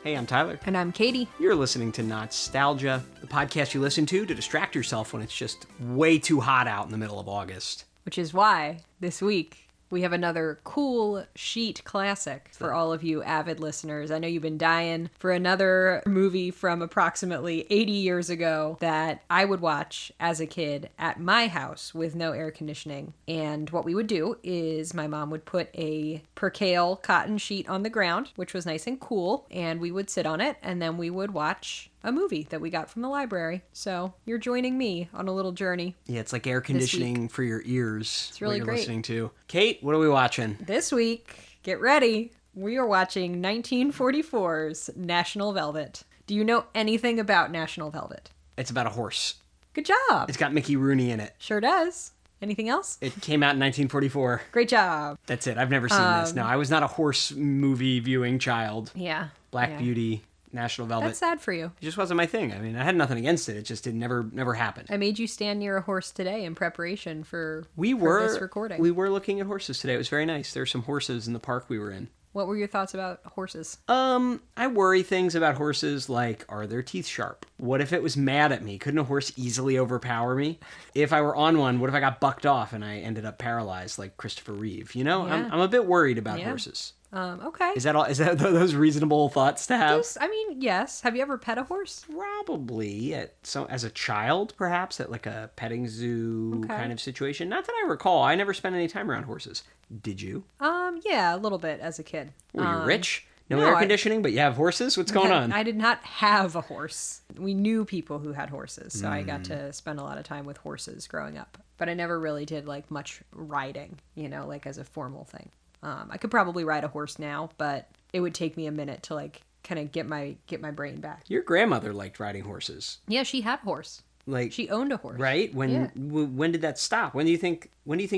Hey, I'm Tyler. And I'm Katie. You're listening to Not-Stalgia, the podcast you listen to distract yourself when it's just way too hot out in the middle of August. Which is why, this week, we have another cool sheet classic for all of you avid listeners. I know you've been dying for another movie from approximately 80 years ago that I would watch as a kid at my house with no air conditioning. And what we would do is my mom would put a percale cotton sheet on the ground, which was nice and cool, and we would sit on it, and then we would watch a movie that we got from the library. So you're joining me on a little journey. Yeah, it's like air conditioning for your ears. It's really what you're great. Listening to. Kate, what are we watching? This week, get ready. We are watching 1944's National Velvet. Do you know anything about National Velvet? It's about a horse. Good job. It's got Mickey Rooney in it. Sure does. Anything else? It came out in 1944. Great job. That's it. I've never seen this. No, I was not a horse movie viewing child. Yeah. Black Beauty, National Velvet. That's sad for you. It just wasn't my thing. I mean, I had nothing against it. It just never happened. I made you stand near a horse today in preparation for We were this recording. We were looking at horses today. It was very nice. There were some horses in the park we were in. What were your thoughts about horses? I worry things about horses like, are their teeth sharp? What if it was mad at me? Couldn't a horse easily overpower me? If I were on one, what if I got bucked off and I ended up paralyzed like Christopher Reeve? You know, Yeah. I'm a bit worried about horses. Okay. Is that all? Is that those reasonable thoughts to have? Yes. Have you ever pet a horse? Probably as a child, perhaps at like a petting zoo kind of situation. Not that I recall. I never spent any time around horses. Did you? Yeah, a little bit as a kid. Were you rich? No, no, air conditioning, but you have horses? What's going on? I did not have a horse. We knew people who had horses, so I got to spend a lot of time with horses growing up. But I never really did like much riding, like as a formal thing. I could probably ride a horse now, but it would take me a minute to like kind of get my brain back. Your grandmother liked riding horses. Yeah, she had a horse. Like She owned a horse. right? When did that stop? When do you think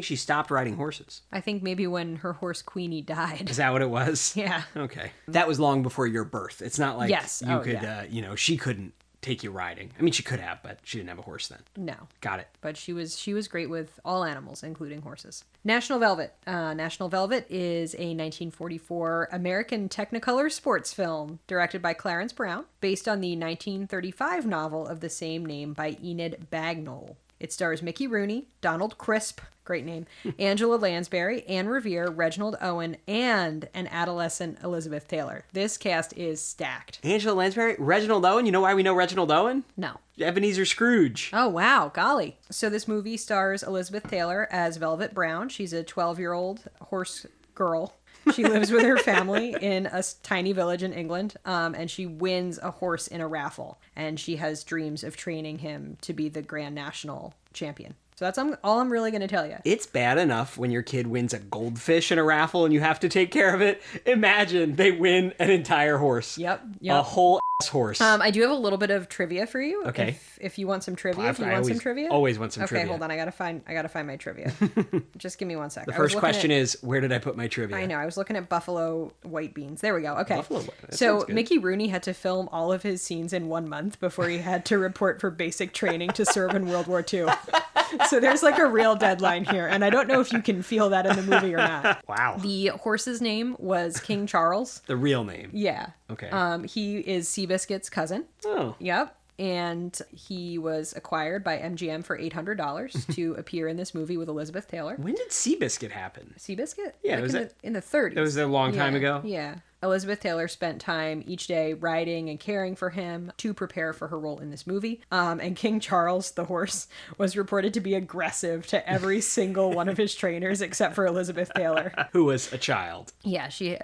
she stopped riding horses? I think maybe when her horse Queenie died. Is that what it was? Yeah. Okay. That was long before your birth. It's not like Yes. you Oh, could yeah. she couldn't take you riding. I mean, she could have, but she didn't have a horse then. No. Got it. But she was great with all animals, including horses. National Velvet. National Velvet is a 1944 American Technicolor sports film directed by Clarence Brown, based on the 1935 novel of the same name by Enid Bagnall. It stars Mickey Rooney, Donald Crisp, great name, Angela Lansbury, Anne Revere, Reginald Owen, and an adolescent Elizabeth Taylor. This cast is stacked. Angela Lansbury, Reginald Owen. You know why we know Reginald Owen? No. Ebenezer Scrooge. Oh, wow. Golly. So this movie stars Elizabeth Taylor as Velvet Brown. She's a 12-year-old horse girl. She lives with her family in a tiny village in England, and she wins a horse in a raffle. And she has dreams of training him to be the Grand National champion. So that's all I'm really going to tell you. It's bad enough when your kid wins a goldfish in a raffle and you have to take care of it. Imagine they win an entire horse. Yep. A whole ass horse. I do have a little bit of trivia for you. Okay. If you want some trivia. Do you want some trivia? Always want some okay, trivia. hold on. I gotta find my trivia. Just give me one sec. The first question is, where did I put my trivia? I know. I was looking at buffalo white beans. There we go. Okay. Buffalo white. That So sounds good. Mickey Rooney had to film all of his scenes in 1 month before he had to report for basic training to serve in World War II. So there's like a real deadline here, and I don't know if you can feel that in the movie or not. Wow. The horse's name was King Charles. The real name. Yeah. Okay. He is Seabiscuit's cousin. Oh. Yep. And he was acquired by MGM for $800 to appear in this movie with Elizabeth Taylor. When did Seabiscuit happen? Seabiscuit? Yeah, Like in the 30s. That was a long time ago? Yeah. Elizabeth Taylor spent time each day riding and caring for him to prepare for her role in this movie. And King Charles, the horse, was reported to be aggressive to every single one of his trainers except for Elizabeth Taylor. Who was a child. Yeah, she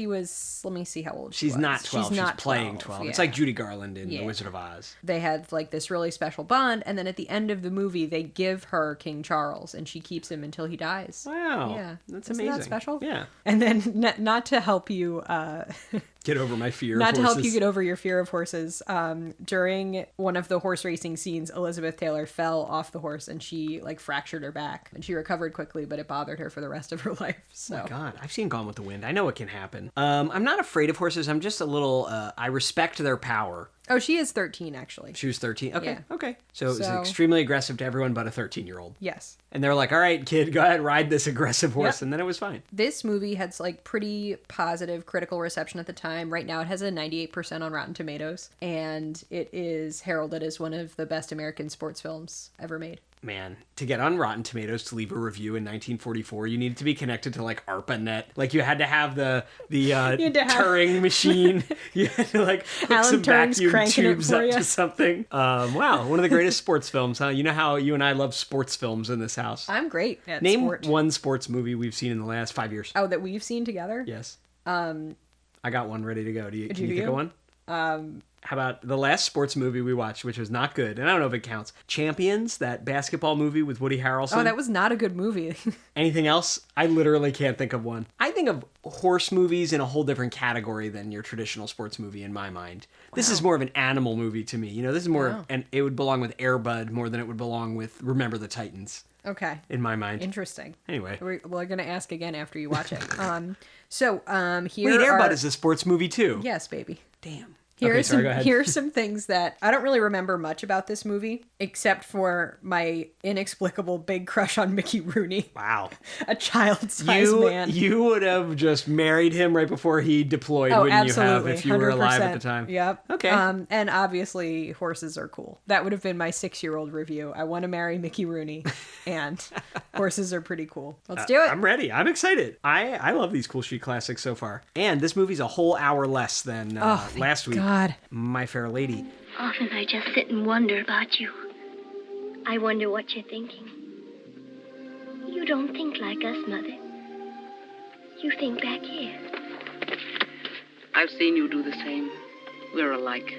was, let me see how old she She's was. not 12. She's not playing 12. It's like Judy Garland in The Wizard of Oz. They had like this really special bond, and then at the end of the movie, they give her King Charles, and she keeps him until he dies. Wow. Yeah. That's Isn't amazing. that special? Yeah. And then, not to help you Get over my fear Not of to horses. help you get over your fear of horses. During one of the horse racing scenes, Elizabeth Taylor fell off the horse and she like fractured her back. And she recovered quickly, but it bothered her for the rest of her life. So. Oh my God, I've seen Gone with the Wind. I know it can happen. I'm not afraid of horses. I'm just a little, I respect their power. Oh, she is 13, actually. She was 13? Okay, Yeah. okay. So it was extremely aggressive to everyone but a 13-year-old. Yes. And they're like, all right, kid, go ahead, ride this aggressive horse. Yep. And then it was fine. This movie had like pretty positive critical reception at the time. time. Right now it has a 98% on Rotten Tomatoes, and it is heralded as one of the best American sports films ever made. Man, to get on Rotten Tomatoes to leave a review in 1944, you needed to be connected to like ARPANET. Like you had to have the Turing machine. You had to like hook some vacuum tubes up to something. Wow, one of the greatest sports films, huh? You know how you and I love sports films in this house. I'm great at Name sport. one sports movie we've seen in the last 5 years. Oh, that we've seen together? Yes. I got one ready to go. Can you think of one? How about the last sports movie we watched, which was not good, and I don't know if it counts. Champions, that basketball movie with Woody Harrelson. Oh, that was not a good movie. Anything else? I literally can't think of one. I think of horse movies in a whole different category than your traditional sports movie in my mind. Wow. This is more of an animal movie to me. You know, this is more, and it would belong with Air Bud more than it would belong with Remember the Titans. Okay. In my mind. Interesting. Anyway. We're going to ask again after you watch it. Here Wait, Air Bud is a sports movie too. Yes, baby. Damn. Here are some things that I don't really remember much about this movie, except for my inexplicable big crush on Mickey Rooney. Wow. A child-sized man. You would have just married him right before he deployed, wouldn't absolutely. you have, if you were 100%. alive at the time? Yep. Okay. And obviously, horses are cool. That would have been my 6-year-old review. I want to marry Mickey Rooney, and horses are pretty cool. Let's do it. I'm ready. I'm excited. I love these Cool Sheet classics so far. And this movie's a whole hour less than last week. God. My Fair Lady. Often I just sit and wonder about you. I wonder what you're thinking. You don't think like us, Mother. You think back here. I've seen you do the same. We're alike.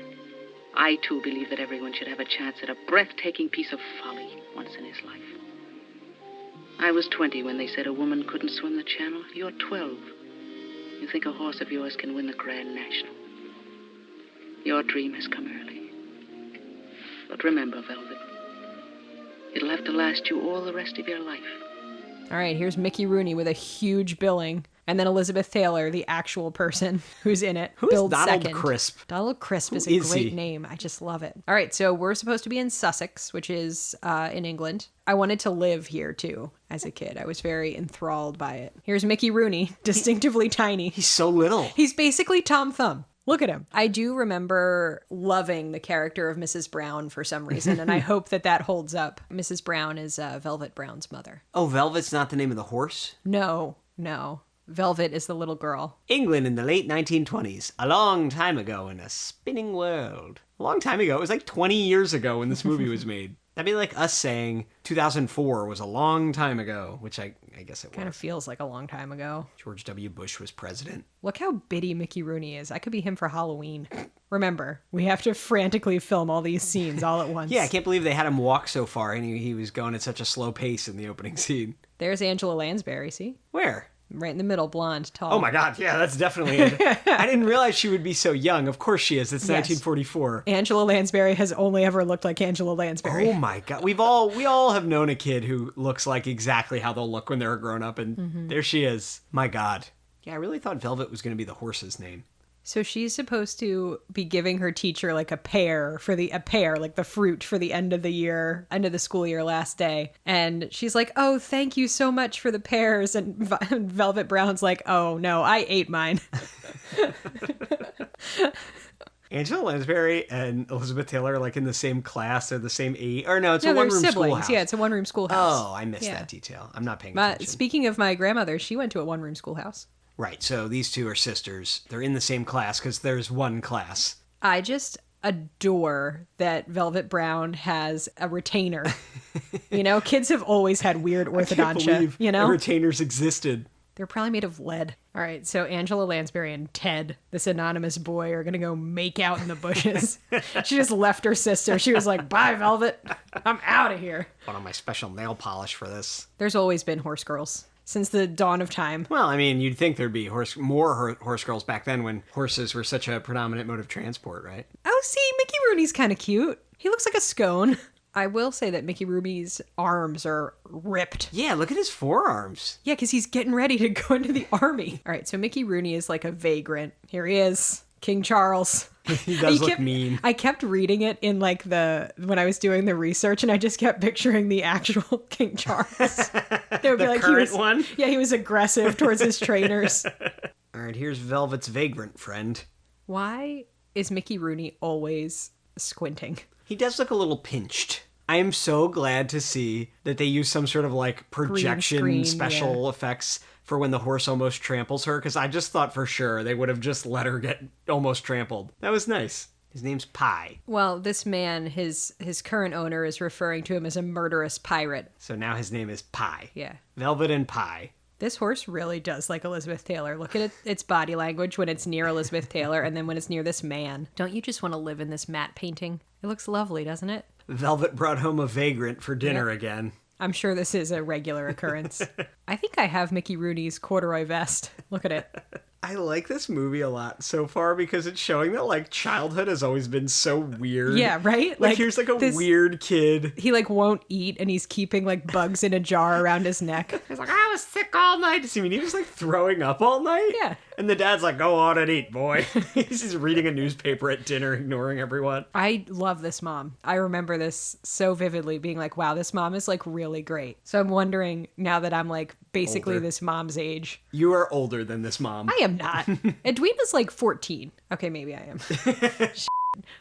I, too, believe that everyone should have a chance at a breathtaking piece of folly once in his life. I was 20 when they said a woman couldn't swim the channel. You're 12. You think a horse of yours can win the Grand National. Your dream has come early. But remember, Velvet, it'll have to last you all the rest of your life. All right, here's Mickey Rooney with a huge billing. And then Elizabeth Taylor, the actual person who's in it. Who's Donald Crisp? Donald Crisp is a great name. I just love it. All right, so we're supposed to be in Sussex, which is in England. I wanted to live here, too, as a kid. I was very enthralled by it. Here's Mickey Rooney, distinctively tiny. He's so little. He's basically Tom Thumb. Look at him. I do remember loving the character of Mrs. Brown for some reason, and I hope that holds up. Mrs. Brown is Velvet Brown's mother. Oh, Velvet's not the name of the horse? No. Velvet is the little girl. England in the late 1920s. A long time ago in a spinning world. A long time ago. It was like 20 years ago when this movie was made. That'd be like us saying 2004 was a long time ago, which I guess it was. Kind of feels like a long time ago. George W. Bush was president. Look how bitty Mickey Rooney is. I could be him for Halloween. Remember, we have to frantically film all these scenes all at once. Yeah, I can't believe they had him walk so far and he was going at such a slow pace in the opening scene. There's Angela Lansbury, see? Where? Right in the middle, blonde, tall. Oh my God, yeah, that's definitely it. I didn't realize she would be so young. Of course she is. It's 1944. Angela Lansbury has only ever looked like Angela Lansbury. Oh my God. We all have known a kid who looks like exactly how they'll look when they're a grown up, and there she is. My God. Yeah, I really thought Velvet was going to be the horse's name. So she's supposed to be giving her teacher like a pear, like the fruit for the end of the school year, last day. And she's like, "Oh, thank you so much for the pears." And Velvet Brown's like, "Oh no, I ate mine." Angela Lansbury and Elizabeth Taylor are like in the same class. They're the same age. Or no, it's a one-room schoolhouse. Yeah, it's a one-room schoolhouse. Oh, I missed that detail. I'm not paying attention. Speaking of my grandmother, she went to a one-room schoolhouse. Right, so these two are sisters. They're in the same class because there's one class. I just adore that Velvet Brown has a retainer. Kids have always had weird orthodontia. I can't believe the retainers existed. They're probably made of lead. All right, so Angela Lansbury and Ted, this anonymous boy, are going to go make out in the bushes. She just left her sister. She was like, "Bye, Velvet. I'm out of here." Put on my special nail polish for this. There's always been horse girls. Since the dawn of time. Well, I mean, you'd think there'd be more horse girls back then when horses were such a predominant mode of transport, right? Oh, see, Mickey Rooney's kind of cute. He looks like a scone. I will say that Mickey Rooney's arms are ripped. Yeah, look at his forearms. Yeah, because he's getting ready to go into the army. All right, so Mickey Rooney is like a vagrant. Here he is, King Charles. He does look mean. I kept reading it in when I was doing the research, and I just kept picturing the actual King Charles. They would the be like, current one? Yeah, he was aggressive towards his trainers. All right, here's Velvet's vagrant friend. Why is Mickey Rooney always squinting? He does look a little pinched. I am so glad to see that they use some sort of like projection screen, special effects for when the horse almost tramples her, because I just thought for sure they would have just let her get almost trampled. That was nice. His name's Pie. Well, this man, his current owner is referring to him as a murderous pirate. So now his name is Pie. Yeah. Velvet and Pie. This horse really does like Elizabeth Taylor. Look at its body language when it's near Elizabeth Taylor and then when it's near this man. Don't you just want to live in this matte painting? It looks lovely, doesn't it? Velvet brought home a vagrant for dinner again. I'm sure this is a regular occurrence. I think I have Mickey Rooney's corduroy vest. Look at it. I like this movie a lot so far because it's showing that, like, childhood has always been so weird. Yeah, right? Like here's, like, a weird kid. He, like, won't eat, and he's keeping, like, bugs in a jar around his neck. He's like, I was sick all night. I mean, he was, like, throwing up all night? Yeah. And the dad's like, go on and eat, boy. He's just reading a newspaper at dinner, ignoring everyone. I love this mom. I remember this so vividly, being like, wow, this mom is, like, really great. So I'm wondering, now that I'm, like, basically Older. this mom's age. You are older than this mom. I am not. Edwina's like 14. Okay, maybe I am.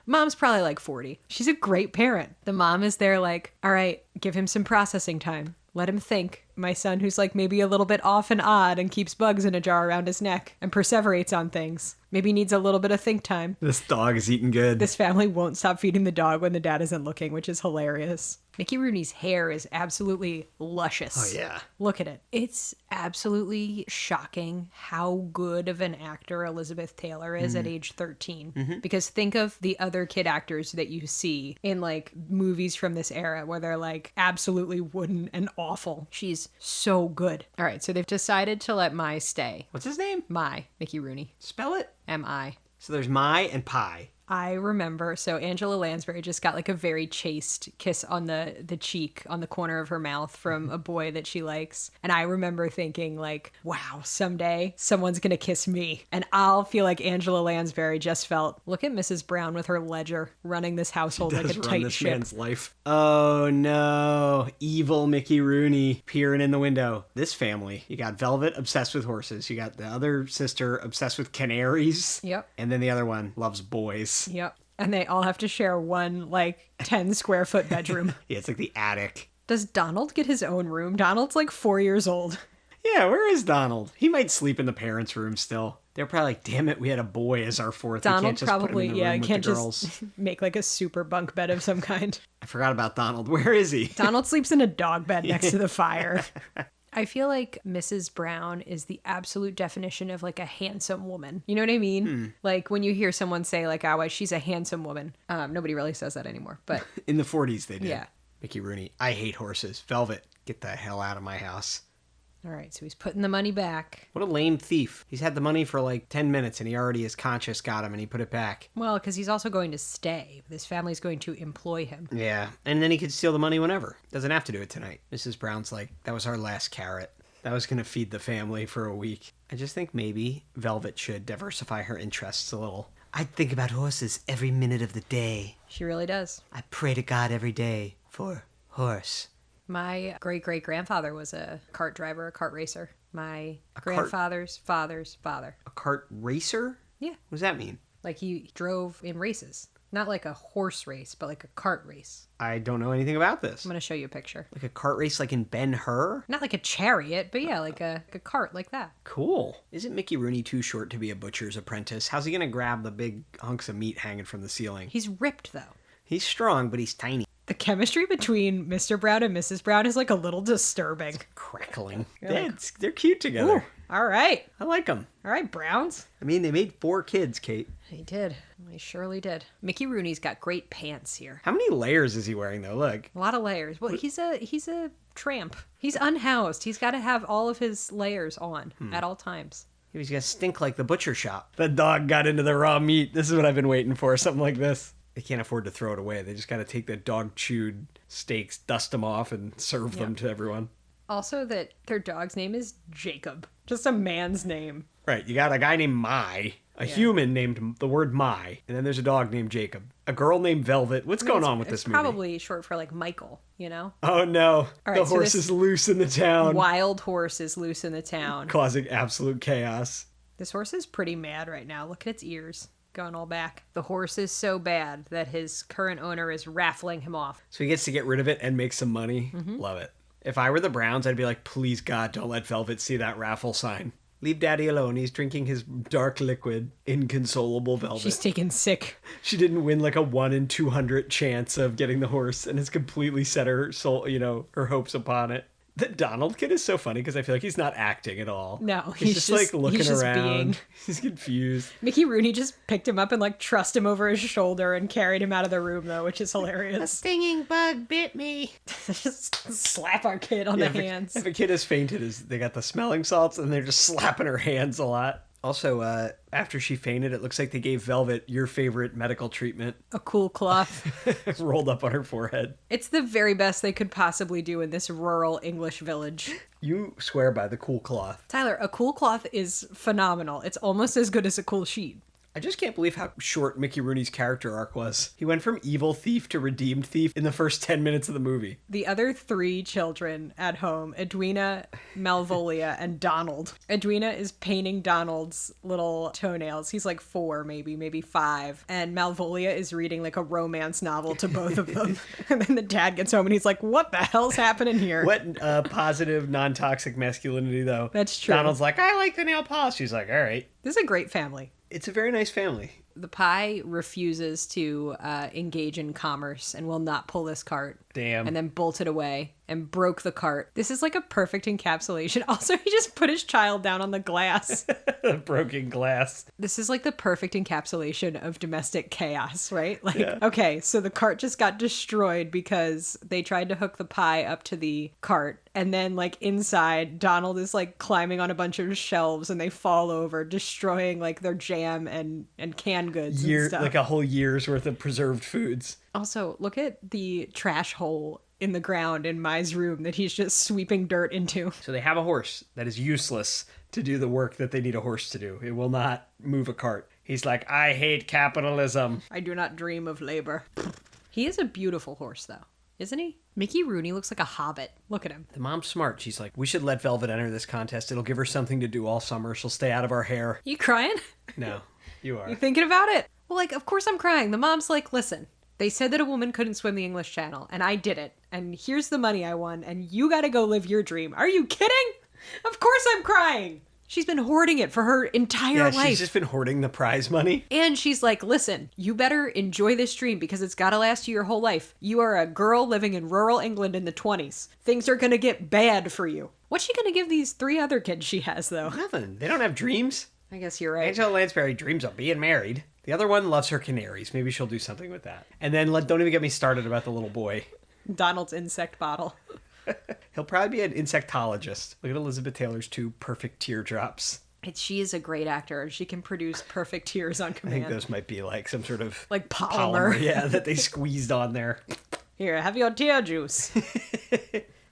Mom's probably like 40. She's a great parent. The mom is there like, all right, give him some processing time. Let him think. My son, who's like maybe a little bit off and odd and keeps bugs in a jar around his neck and perseverates on things. Maybe needs a little bit of think time. This dog is eating good. This family won't stop feeding the dog when the dad isn't looking, which is hilarious. Mickey Rooney's hair is absolutely luscious. Oh, yeah. Look at it. It's absolutely shocking how good of an actor Elizabeth Taylor is at age 13. Mm-hmm. Because think of the other kid actors that you see in like movies from this era where they're like absolutely wooden and awful. She's so good. All right, so they've decided to let Mai stay. What's his name? Mai, Mickey Rooney. Spell it. M-I. So there's Mai and Pie. I remember, so Angela Lansbury just got like a very chaste kiss on the cheek, on the corner of her mouth from a boy that she likes. And I remember thinking like, wow, someday someone's going to kiss me. And I'll feel like Angela Lansbury just felt, look at Mrs. Brown with her ledger running this household like a tight this ship. Man's life. Oh no, evil Mickey Rooney peering in the window. This family, you got Velvet obsessed with horses. You got the other sister obsessed with canaries. Yep. And then the other one loves boys. Yep. And they all have to share one like 10 square foot bedroom. Yeah, it's like the attic. Does Donald get his own room? Donald's like 4 years old. Yeah, where is Donald? He might sleep in the parents' room still. They're probably like, damn it, we had a boy as our fourth. Donald we can't just probably, put him in the room with can't the girls. just make like a super bunk bed of some kind. I forgot about Donald. Where is he? Donald sleeps in a dog bed next to the fire. I feel like Mrs. Brown is the absolute definition of like a handsome woman. You know what I mean? Like when you hear someone say like, oh, well, she's a handsome woman. Nobody really says that anymore, but In the 40s they did. Yeah. Mickey Rooney. I hate horses. Velvet, get the hell out of my house. all right. So he's putting the money back. What a lame thief. He's had the money for like 10 minutes and he already his conscience got him and he put it back. Well, because he's also going to stay. This family's going to employ him. Yeah. And then he could steal the money whenever. Doesn't have to do it tonight. Mrs. Brown's like, that was our last carrot. That was going to feed the family for a week. I just think maybe Velvet should diversify her interests a little. I think about horses every minute of the day. She really does. I pray to God every day for horse. My great-great-grandfather was a kart driver, a kart racer. My cart- grandfather's father's father. A cart racer? Yeah. What does that mean? Like he drove in races. Not like a horse race, but like a cart race. I don't know anything about this. I'm going to show you a picture. Like a cart race like in Ben-Hur? Not like a chariot, but yeah, like a cart like that. Cool. Isn't Mickey Rooney too short to be a butcher's apprentice? How's he going to grab the big hunks of meat hanging from the ceiling? He's ripped, though. He's strong, but he's tiny. The chemistry between Mr. Brown and Mrs. Brown is like a little disturbing. Crackling. like- They're cute together. Ooh, all right. I like them. All right, Browns. I mean, they made 4 kids, Kate. He did. He surely did. Mickey Rooney's got great pants here. How many layers is he wearing, though? Look. A lot of layers. Well, he's a tramp. He's unhoused. He's got to have all of his layers on at all times. He's going to stink like the butcher shop. The dog got into the raw meat. This is what I've been waiting for, something like this. They can't afford to throw it away. They just got to take the dog-chewed steaks, dust them off, and serve them to everyone. Also that their dog's name is Jacob. Just a man's name. Right, you got a guy named Mai, a human named the word Mai, and then there's a dog named Jacob, a girl named Velvet. What's going on with this movie? Probably short for like Michael, you know? Oh no, All right, the so horse this is loose in the town, Wild horse is loose in the town. causing absolute chaos. This horse is pretty mad right now. Look at its ears going all back. The horse is so bad that his current owner is raffling him off. So he gets to get rid of it and make some money. Love it. If I were the Browns, I'd be like, please God, don't let Velvet see that raffle sign. Leave Daddy alone. He's drinking his dark liquid. Inconsolable Velvet. She's taken sick. She didn't win like a 1 in 200 chance of getting the horse and has completely set her soul, her hopes upon it. The Donald kid is so funny because I feel like he's not acting at all. No, he's just like looking he's just around. being. He's confused. Mickey Rooney just picked him up and like trussed him over his shoulder and carried him out of the room though, which is hilarious. A stinging bug bit me. Just slap our kid on the hands. If a kid has fainted, they got the smelling salts and they're just slapping her hands a lot. Also, after she fainted, it looks like they gave Velvet your favorite medical treatment. A cool cloth. Rolled up on her forehead. It's the very best they could possibly do in this rural English village. You swear by the cool cloth. Tyler, a cool cloth is phenomenal. It's almost as good as a cool sheet. I just can't believe how short Mickey Rooney's character arc was. He went from evil thief to redeemed thief in the first 10 minutes of the movie. The other 3 children at home, Edwina, Malvolia, and Donald. Edwina is painting Donald's little toenails. He's like 4, maybe 5. And Malvolia is reading like a romance novel to both of them. And then the dad gets home and he's like, what the hell's happening here? What positive, non-toxic masculinity, though. That's true. Donald's like, I like the nail polish. She's like, all right. This is a great family. It's a very nice family. The pie refuses to engage in commerce and will not pull this cart. Damn. And then bolted away and broke the cart. This is like a perfect encapsulation. Also, he just put his child down on the glass. Broken glass. This is like the perfect encapsulation of domestic chaos, right? Like, Yeah. Okay, so the cart just got destroyed because they tried to hook the pie up to the cart. And then, like, inside, Donald is, like, climbing on a bunch of shelves and they fall over, destroying, like, their jam and canned goods and stuff. Like a whole year's worth of preserved foods. Also, look at the trash hole in the ground in Mai's room that he's just sweeping dirt into. So they have a horse that is useless to do the work that they need a horse to do. It will not move a cart. He's like, I hate capitalism. I do not dream of labor. He is a beautiful horse, though, isn't he? Mickey Rooney looks like a hobbit. Look at him. The mom's smart. She's like, we should let Velvet enter this contest. It'll give her something to do all summer. She'll stay out of our hair. You crying? No, you are. You thinking about it? Well, like, of course I'm crying. The mom's like, listen, they said that a woman couldn't swim the English Channel, and I did it. And here's the money I won, and you gotta go live your dream. Are you kidding? Of course I'm crying. She's been hoarding it for her entire life. She's just been hoarding the prize money. And she's like, listen, you better enjoy this dream because it's gotta last you your whole life. You are a girl living in rural England in the 20s. Things are gonna get bad for you. What's she gonna give these 3 other kids she has, though? Nothing. They don't have dreams. I guess you're right. Angela Lansbury dreams of being married. The other one loves her canaries. Maybe she'll do something with that. And then don't even get me started about the little boy. Donald's insect bottle. He'll probably be an insectologist. Look at Elizabeth Taylor's 2 perfect teardrops. She is a great actor. She can produce perfect tears on I command. think those might be like some sort of Like polymer. Yeah, that they squeezed on there. Here, have your tear juice.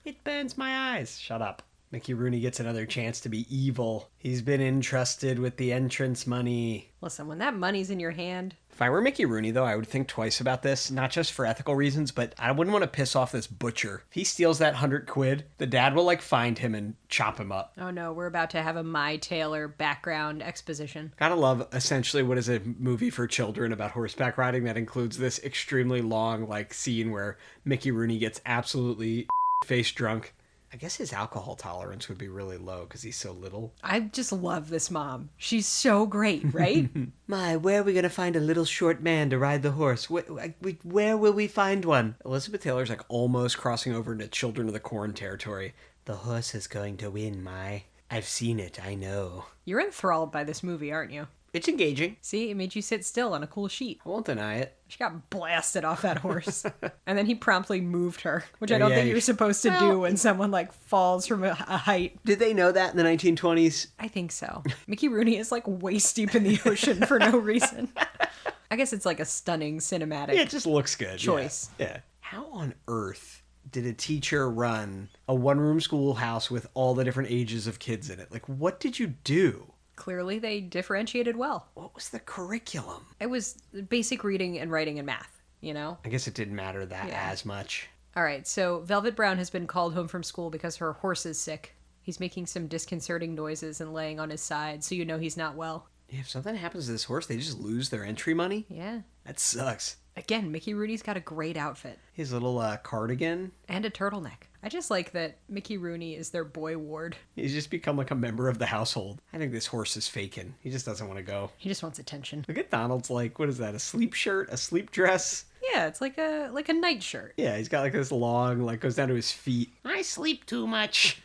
It burns my eyes. Shut up. Mickey Rooney gets another chance to be evil. He's been entrusted with the entrance money. Listen, when that money's in your hand... If I were Mickey Rooney, though, I would think twice about this, not just for ethical reasons, but I wouldn't want to piss off this butcher. If he steals that 100 quid, the dad will, find him and chop him up. Oh no, we're about to have a My Taylor background exposition. Gotta love, essentially, what is a movie for children about horseback riding that includes this extremely long, scene where Mickey Rooney gets absolutely face drunk. I guess his alcohol tolerance would be really low because he's so little. I just love this mom. She's so great, right? My, where are we going to find a little short man to ride the horse? Where will we find one? Elizabeth Taylor's almost crossing over into Children of the Corn territory. The horse is going to win, my. I've seen it, I know. You're enthralled by this movie, aren't you? It's engaging. See, it made you sit still on a cool sheet. I won't deny it. She got blasted off that horse. And then he promptly moved her, which I don't think you're supposed to do when someone falls from a height. Did they know that in the 1920s? I think so. Mickey Rooney is waist deep in the ocean for no reason. I guess it's a stunning cinematic Yeah, it just looks good. choice. Yeah. How on earth did a teacher run a one-room schoolhouse with all the different ages of kids in it? What did you do? Clearly, they differentiated well. What was the curriculum? It was basic reading and writing and math, I guess it didn't matter as much. All right, so Velvet Brown has been called home from school because her horse is sick. He's making some disconcerting noises and laying on his side, so you know he's not well. If something happens to this horse, they just lose their entry money? Yeah. That sucks. Again, Mickey Rooney's got a great outfit. His little cardigan. And a turtleneck. I just like that Mickey Rooney is their boy ward. He's just become like a member of the household. I think this horse is faking. He just doesn't want to go. He just wants attention. Look at Donald's like, what is that, a sleep shirt? A sleep dress? Yeah, it's like a night shirt. Yeah, he's got like this long, like goes down to his feet. I sleep too much.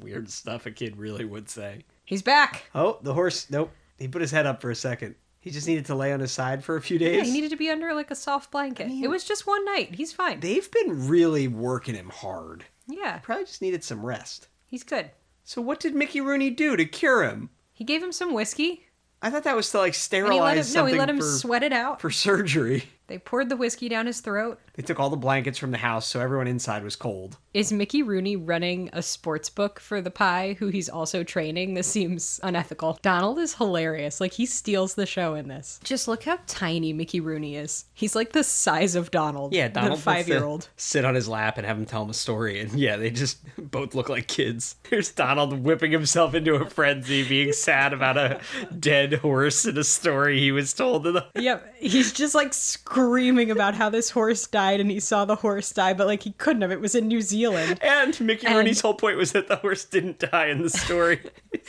Weird stuff a kid really would say. He's back. Oh, the horse, nope. He put his head up for a second. He just needed to lay on his side for a few days. Yeah, he needed to be under like a soft blanket. It was just one night. He's fine. They've been really working him hard. Yeah, Probably just needed some rest. he's good. So what did Mickey Rooney do to cure him? He gave him some whiskey. I thought that was to like And sterilize he something let him for, sweat it out. for surgery. They poured the whiskey down his throat. They took all the blankets from the house so everyone inside was cold. Is Mickey Rooney running a sports book for the pie who he's also training? This seems unethical. Donald is hilarious. Like, he steals the show in this. Just look how tiny Mickey Rooney is. He's like the size of Donald. Yeah, Donald the 5-year-old. sit on his lap and have him tell him a story. And yeah, they just both look like kids. Here's Donald whipping himself into a frenzy, being sad about a dead horse in a story he was told. Yep. He's just like screaming about how this horse died and he saw the horse die, but like he couldn't have. It was in New Zealand. And Mickey Rooney's whole point was that the horse didn't die in the story.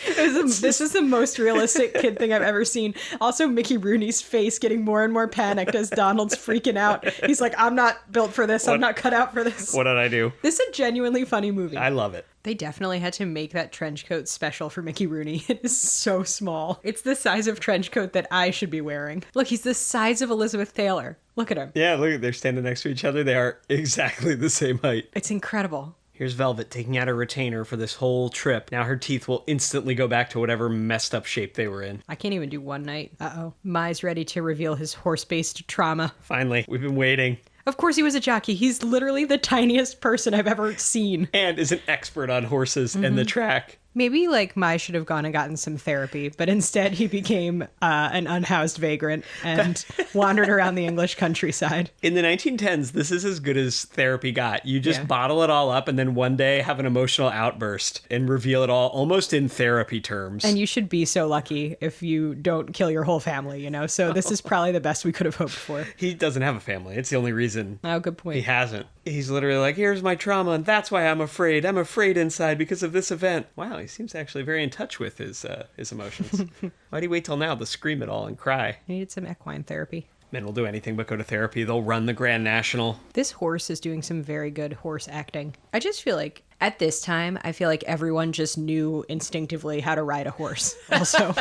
This is the most realistic kid thing I've ever seen. Also, Mickey Rooney's face getting more and more panicked as Donald's freaking out. He's like, I'm not built for this. I'm not cut out for this. What did I do? This is a genuinely funny movie. I love it. They definitely had to make that trench coat special for Mickey Rooney. It is so small. It's the size of trench coat that I should be wearing. Look, he's the size of Elizabeth Taylor. Look at him. Yeah, look, they're standing next to each other. They are exactly the same height. It's incredible. Here's Velvet taking out a retainer for this whole trip. Now her teeth will instantly go back to whatever messed up shape they were in. I can't even do one night. Uh-oh. Mai's ready to reveal his horse-based trauma. Finally, we've been waiting. Of course he was a jockey. He's literally the tiniest person I've ever seen. And is an expert on horses and the track. Maybe, like, Mai should have gone and gotten some therapy, but instead he became an unhoused vagrant and wandered around the English countryside. In the 1910s, this is as good as therapy got. You just bottle it all up and then one day have an emotional outburst and reveal it all almost in therapy terms. And you should be so lucky if you don't kill your whole family, you know? So this is probably the best we could have hoped for. He doesn't have a family. It's the only reason Oh, good point. he hasn't. He's literally like, here's my trauma, and that's why I'm afraid. I'm afraid inside because of this event. Wow, he seems actually very in touch with his emotions. Why'd he wait till now to scream it all and cry? He needed some equine therapy. Men will do anything but go to therapy. They'll run the Grand National. This horse is doing some very good horse acting. I just feel like at this time, I feel like everyone just knew instinctively how to ride a horse. Also,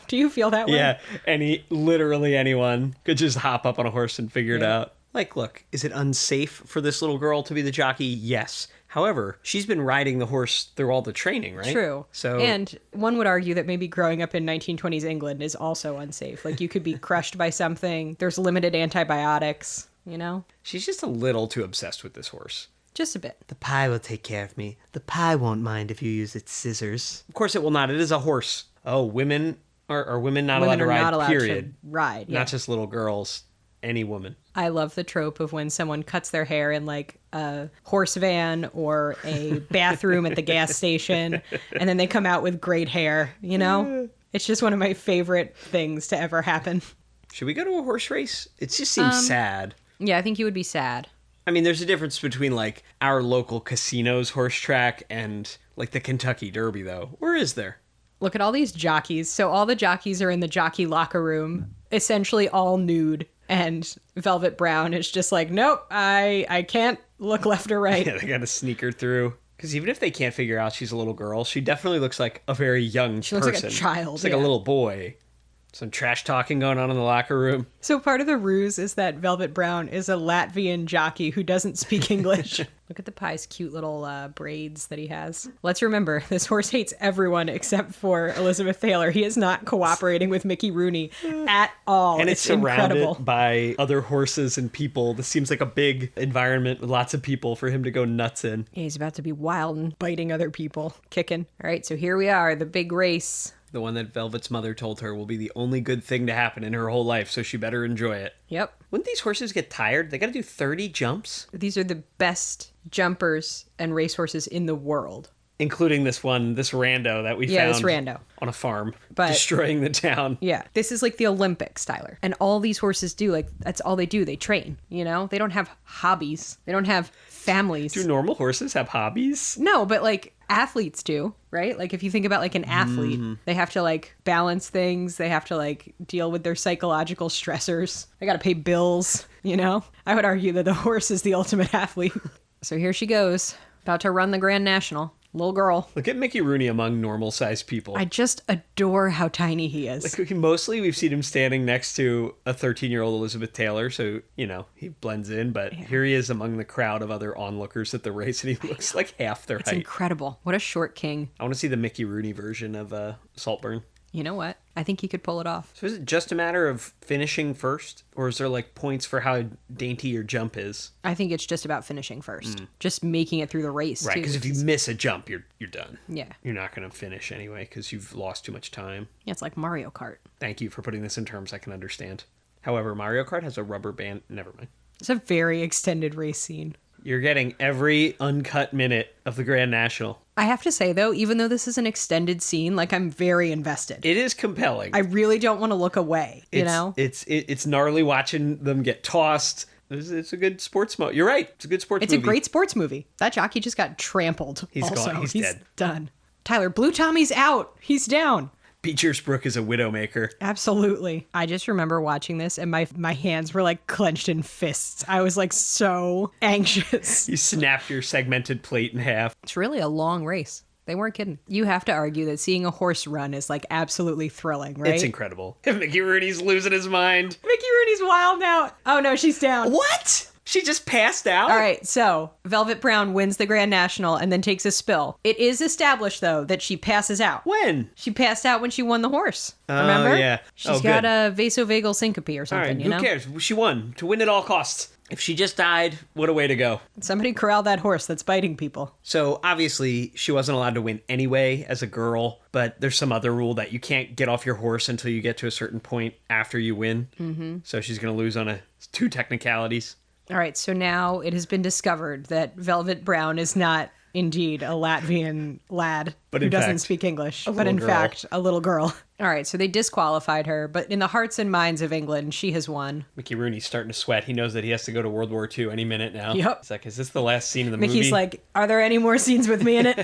do you feel that way? Yeah, literally anyone could just hop up on a horse and figure it out. Like, look, is it unsafe for this little girl to be the jockey? Yes. However, she's been riding the horse through all the training, right? True. So, and one would argue that maybe growing up in 1920s England is also unsafe. Like, you could be crushed by something. There's limited antibiotics, you know? she's just a little too obsessed with this horse. Just a bit. The pie will take care of me. The pie won't mind if you use its scissors. Of course it will not. It is a horse. Oh, women are women not allowed to ride, not allowed period. to ride, yeah. Not just little girls. Any woman. I love the trope of when someone cuts their hair in like a horse van or a bathroom at the gas station, and then they come out with great hair, you know? It's just one of my favorite things to ever happen. Should we go to a horse race? It just seems sad. Yeah, I think you would be sad. I mean, there's a difference between like our local casino's horse track and like the Kentucky Derby, though. Where is there? Look at all these jockeys. So all the jockeys are in the jockey locker room, essentially all nude. And Velvet Brown is just like, nope, I can't look left or right. Yeah, they gotta sneak her through. Because even if they can't figure out she's a little girl, she definitely looks like a very young She person. looks like a child. It's like a little boy. Some trash talking going on in the locker room. So part of the ruse is that Velvet Brown is a Latvian jockey who doesn't speak English. Look at the pie's cute little braids that he has. Let's remember, this horse hates everyone except for Elizabeth Taylor. He is not cooperating with Mickey Rooney at all. And it's surrounded incredible. by other horses and people. This seems like a big environment with lots of people for him to go nuts in. Yeah, he's about to be wild and biting other people, kicking. All right, so here we are, the big race. The one that Velvet's mother told her will be the only good thing to happen in her whole life, so she better enjoy it. Yep. Wouldn't these horses get tired? They gotta do 30 jumps? These are the best jumpers and racehorses in the world. Including this rando that we found this rando. on a farm, But- destroying the town. Yeah. This is like the Olympics, Tyler. And all these horses do, like, that's all they do. They train, you know? They don't have hobbies. They don't have families. Do normal horses have hobbies? No, but like athletes do, right? Like if you think about like an athlete, they have to like balance things. They have to like deal with their psychological stressors. They got to pay bills, you know? I would argue that the horse is the ultimate athlete. So here she goes, about to run the Grand National. Little girl. Look at Mickey Rooney among normal-sized people. I just adore how tiny he is. Like, mostly we've seen him standing next to a 13-year-old Elizabeth Taylor, so, you know, he blends in, but here he is among the crowd of other onlookers at the race, and he looks like half their It's height. incredible. What a short king. I want to see the Mickey Rooney version of Saltburn. You know what? I think he could pull it off. So is it just a matter of finishing first, or is there, like, points for how dainty your jump is? I think it's just about finishing first. Just making it through the race, Right, too. because if you miss a jump, you're done. Yeah. You're not going to finish anyway, because you've lost too much time. Yeah, it's like Mario Kart. Thank you for putting this in terms I can understand. However, Mario Kart has a rubber band. Never mind. It's a very extended race scene. You're getting every uncut minute of the Grand National. I have to say, though, even though this is an extended scene, like, I'm very invested. It is compelling. I really don't want to look away, you know? It's gnarly watching them get tossed. It's a good sports mode. You're right. It's a good sports It's movie. a great sports movie. That jockey just got trampled. He's also. gone. He's dead. Done. Tyler, Blue Tommy's out. He's down. Beecher's Brook is a widowmaker. Absolutely. I just remember watching this and my hands were like clenched in fists. I was like so anxious. You snapped your segmented plate in half. It's really a long race. They weren't kidding. You have to argue that seeing a horse run is like absolutely thrilling, right? It's incredible. Mickey Rooney's losing his mind. Mickey Rooney's wild now. Oh no, she's down. What? She just passed out? All right, so Velvet Brown wins the Grand National and then takes a spill. It is established, though, that she passes out. When? She passed out when she won the horse. Remember? Yeah. She's got a vasovagal syncope or All something, right, you know? who cares? She won. To win at all costs. If she just died, what a way to go. Somebody corral that horse that's biting people. So obviously she wasn't allowed to win anyway as a girl, but there's some other rule that you can't get off your horse until you get to a certain point after you win. Mm-hmm. So she's going to lose on two technicalities. All right, so now it has been discovered that Velvet Brown is not indeed a Latvian lad But who in doesn't fact, speak English, but little in girl. fact, a little girl. All right, so they disqualified her, but in the hearts and minds of England, she has won. Mickey Rooney's starting to sweat. He knows that he has to go to World War II any minute now. Yep. He's like, is this the last scene of the movie? Mickey's like, are there any more scenes with me in it?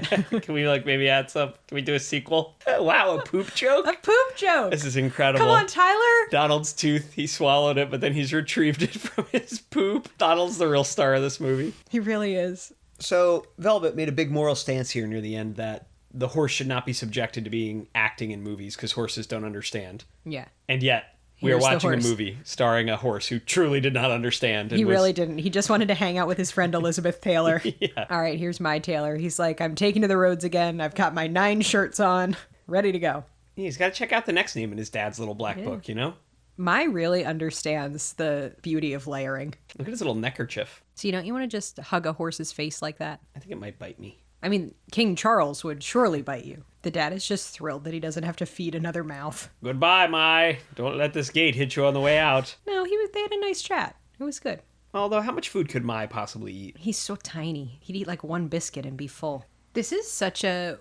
Can we maybe add some? Can we do a sequel? Wow, a poop joke? A poop joke. This is incredible. Come on, Tyler. Donald's tooth, he swallowed it, but then he's retrieved it from his poop. Donald's the real star of this movie. He really is. So, Velvet made a big moral stance here near the end that the horse should not be subjected to being acting in movies because horses don't understand. Yeah. And yet, we are Here's the watching a horse. movie starring a horse who truly did not understand. And He was- really didn't. He just wanted to hang out with his friend Elizabeth Taylor. Yeah. All right, here's my Taylor. He's like, I'm taking to the roads again. I've got my 9 shirts on, ready to go. He's got to check out the next name in his dad's little black book, you know? Mai really understands the beauty of layering. Look at his little neckerchief. So don't you want to just hug a horse's face like that? I think it might bite me. I mean, King Charles would surely bite you. The dad is just thrilled that he doesn't have to feed another mouth. Goodbye, Mai. Don't let this gate hit you on the way out. No, they had a nice chat. It was good. Although, how much food could Mai possibly eat? He's so tiny. He'd eat like 1 biscuit and be full. This is such a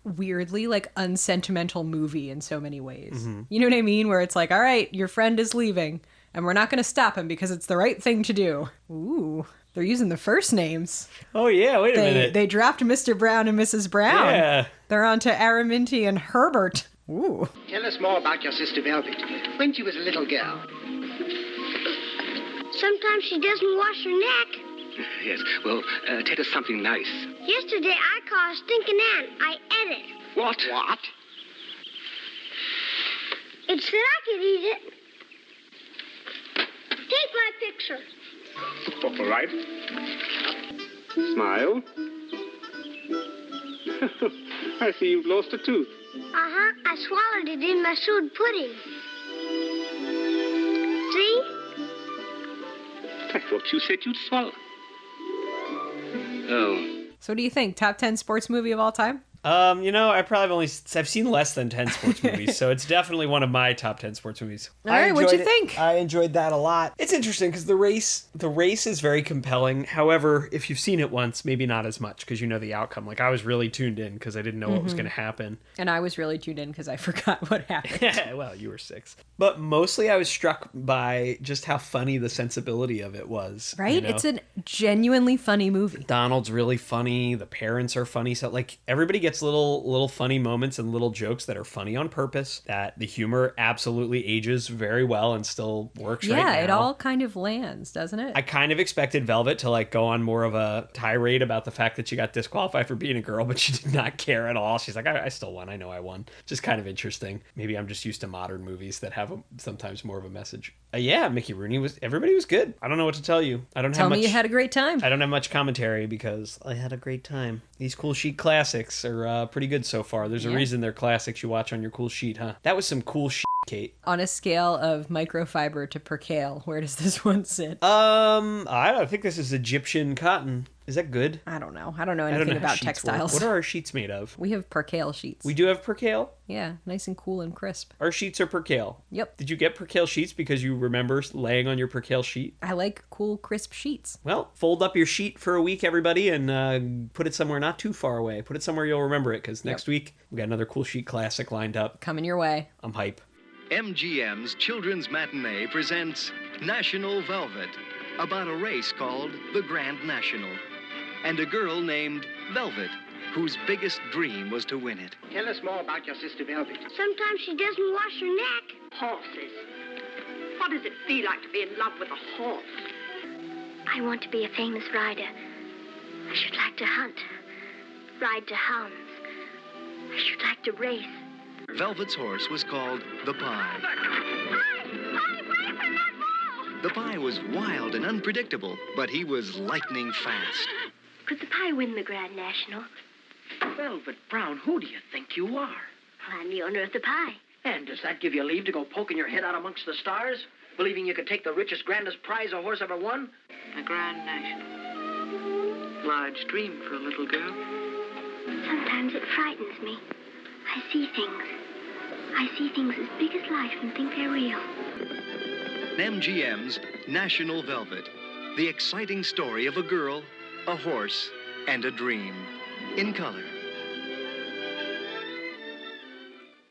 weirdly like unsentimental movie in so many ways. You know what I mean? Where it's like, all right, your friend is leaving and we're not going to stop him because it's the right thing to do. Ooh, they're using the first names. Oh, yeah, wait a minute. They dropped Mr. Brown and Mrs. Brown. Yeah. They're on to Araminti and Herbert. Ooh. Tell us more about your sister Velvet. When she was a little girl. Sometimes she doesn't wash her neck. Yes, well, tell us something nice. Yesterday I caught a stinking ant. I ate it. What? What? It said I could eat it. Take my picture. All right. Smile. I see you've lost a tooth. Uh-huh. I swallowed it in my suet pudding. See? I thought you said you'd swallow. Oh. So what do you think? Top 10 sports movie of all time? I probably I've seen less than 10 sports movies, so it's definitely one of my top 10 sports movies. All right, what'd you think? I enjoyed that a lot. It's interesting because the race is very compelling. However, if you've seen it once, maybe not as much because you know the outcome. Like, I was really tuned in because I didn't know what was going to happen. And I was really tuned in because I forgot what happened. Well, you were 6. But mostly I was struck by just how funny the sensibility of it was. Right? You know? It's a genuinely funny movie. Donald's really funny. The parents are funny. So, like, everybody gets little funny moments and little jokes that are funny on purpose. That the humor absolutely ages very well and still works right now. Yeah, it all kind of lands, doesn't it? I kind of expected Velvet to, like, go on more of a tirade about the fact that she got disqualified for being a girl, but she did not care at all. She's like, I still won. I know I won. Just kind of interesting. Maybe I'm just used to modern movies that have sometimes more of a message. Yeah, Mickey Rooney everybody was good. I don't know what to tell you. Tell me you had a great time. I don't have much commentary because I had a great time. These Cool Sheet classics are pretty good so far. There's a reason they're classics you watch on your Cool Sheet, huh? That was some cool shit, Kate. On a scale of microfiber to percale, where does this one sit? I don't think this is Egyptian cotton. Is that good? I don't know. I don't know anything about textiles. What are our sheets made of? We have percale sheets. We do have percale? Yeah, nice and cool and crisp. Our sheets are percale. Yep. Did you get percale sheets because you remember laying on your percale sheet? I like cool, crisp sheets. Well, fold up your sheet for a week, everybody, and put it somewhere not too far away. Put it somewhere you'll remember it, because next week we got another Cool Sheet classic lined up. Coming your way. I'm hype. MGM's Children's Matinee presents National Velvet, about a race called the Grand National, and a girl named Velvet, whose biggest dream was to win it. Tell us more about your sister Velvet. Sometimes she doesn't wash her neck. Horses. What does it feel like to be in love with a horse? I want to be a famous rider. I should like to hunt, ride to hounds. I should like to race. Velvet's horse was called the Pie. Wait for that ball! The Pie was wild and unpredictable, but he was lightning fast. Could the Pie win the Grand National? Velvet Brown, who do you think you are? Well, I'm the owner of the Pie. And does that give you leave to go poking your head out amongst the stars? Believing you could take the richest, grandest prize a horse ever won? A Grand National. Large dream for a little girl. Sometimes it frightens me. I see things. I see things as big as life and think they're real. MGM's National Velvet, the exciting story of a girl, a horse, and a dream. In color.